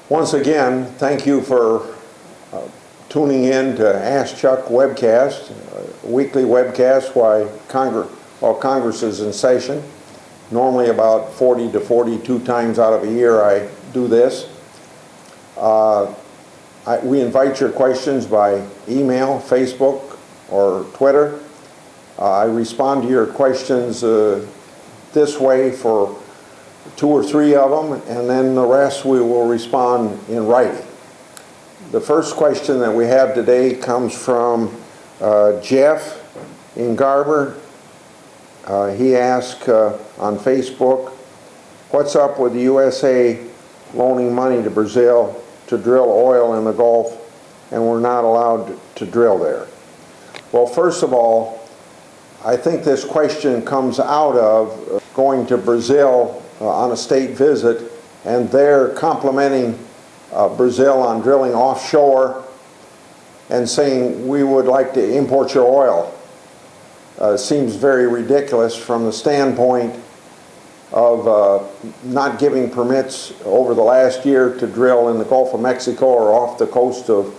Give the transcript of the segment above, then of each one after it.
Once again, thank you for tuning in to Ask Chuck webcast, a weekly webcast while Congress is in session. Normally about 40 to 42 times out of a year I do this. We invite your questions by email, Facebook, or Twitter. I respond to your questions this way for 2 or 3 of them, and then the rest we will respond in writing. The first question that we have today comes from Jeff in Garber. He asked on Facebook, what's up with the USA loaning money to Brazil to drill oil in the Gulf, and we're not allowed to drill there? Well, first of all, I think this question comes out of going to Brazil on a state visit, and they're complimenting Brazil on drilling offshore and saying we would like to import your oil. Seems very ridiculous from the standpoint of not giving permits over the last year to drill in the Gulf of Mexico or off the coast of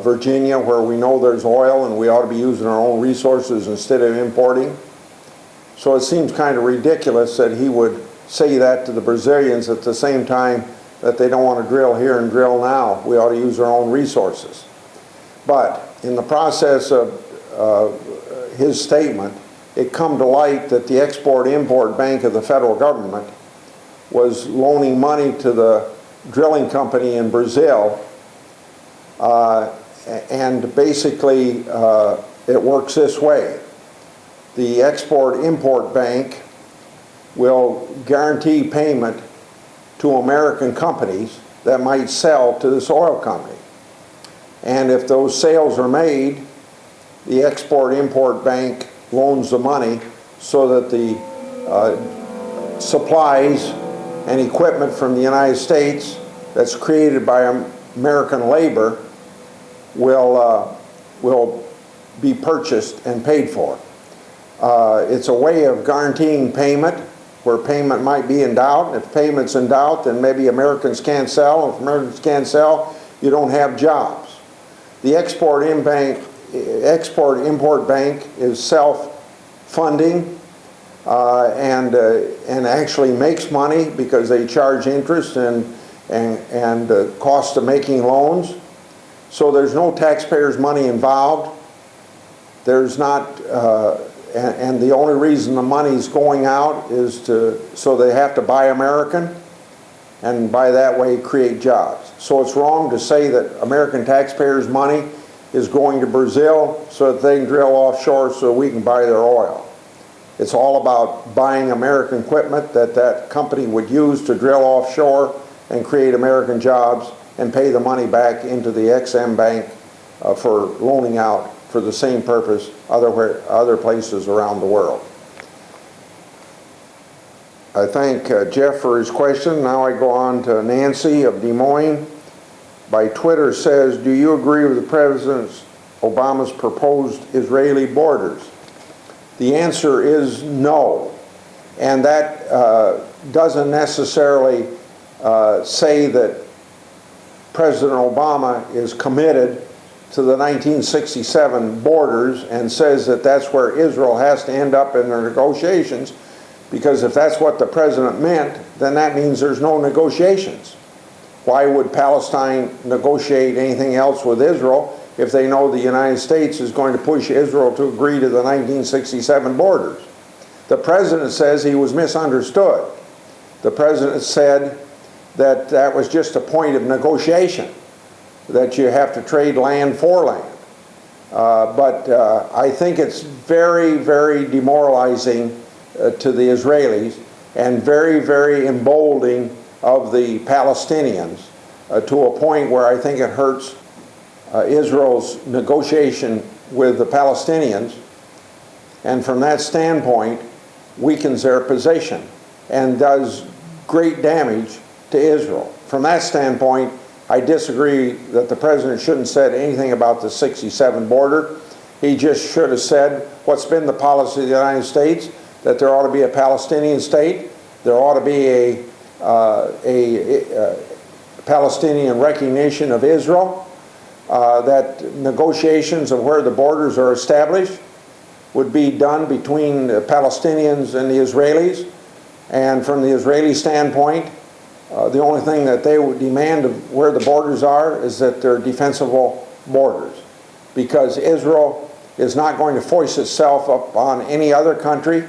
Virginia, where we know there's oil and we ought to be using our own resources instead of importing. So it seems kind of ridiculous that he would say that to the Brazilians at the same time that they don't want to drill here and drill now. We ought to use our own resources. But in the process of his statement, it come to light that the Export-Import Bank of the federal government was loaning money to the drilling company in Brazil, and basically it works this way. The Export-Import Bank will guarantee payment to American companies that might sell to this oil company. And if those sales are made, the Export-Import Bank loans the money so that the supplies and equipment from the United States that's created by American labor will be purchased and paid for. It's a way of guaranteeing payment where payment might be in doubt. If payment's in doubt, then maybe Americans can't sell. If Americans can't sell, you don't have jobs. The Export-Import Bank is self-funding and actually makes money because they charge interest and cost of making loans. So there's no taxpayers' money involved. There's not, and the only reason the money's going out is so they have to buy American, and by that way create jobs. So it's wrong to say that American taxpayers' money is going to Brazil so that they can drill offshore so we can buy their oil. It's all about buying American equipment that company would use to drill offshore and create American jobs and pay the money back into the EXIM Bank for loaning out for the same purpose other places around the world. I thank Jeff for his question. Now I go on to Nancy of Des Moines. By Twitter says, do you agree with the President Obama's proposed Israeli borders? The answer is no. And that doesn't necessarily say that President Obama is committed to the 1967 borders and says that that's where Israel has to end up in their negotiations, because if that's what the president meant, then that means there's no negotiations. Why would Palestine negotiate anything else with Israel if they know the United States is going to push Israel to agree to the 1967 borders? The president says he was misunderstood. The president said that that was just a point of negotiation, that you have to trade land for land. But I think it's very, very demoralizing to the Israelis and very, very emboldening of the Palestinians to a point where I think it hurts Israel's negotiation with the Palestinians, and from that standpoint weakens their position and does great damage to Israel. From that standpoint, I disagree that the president shouldn't have said anything about the 67 border. He just should have said what's been the policy of the United States, that there ought to be a Palestinian state, there ought to be a Palestinian recognition of Israel, that negotiations of where the borders are established would be done between the Palestinians and the Israelis. And from the Israeli standpoint, the only thing that they would demand of where the borders are is that they're defensible borders, because Israel is not going to force itself up on any other country.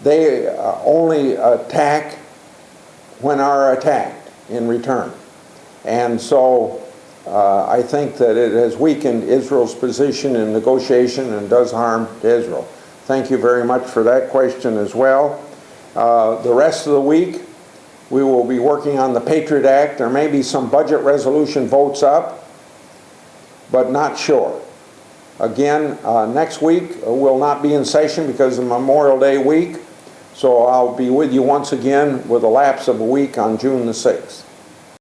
They only attack when are attacked in return. And so I think that it has weakened Israel's position in negotiation and does harm to Israel. Thank you very much for that question as well. The rest of the week, we will be working on the Patriot Act. There may be some budget resolution votes up, but not sure. Again, next week will not be in session because of Memorial Day week, so I'll be with you once again with a lapse of a week on June the 6th.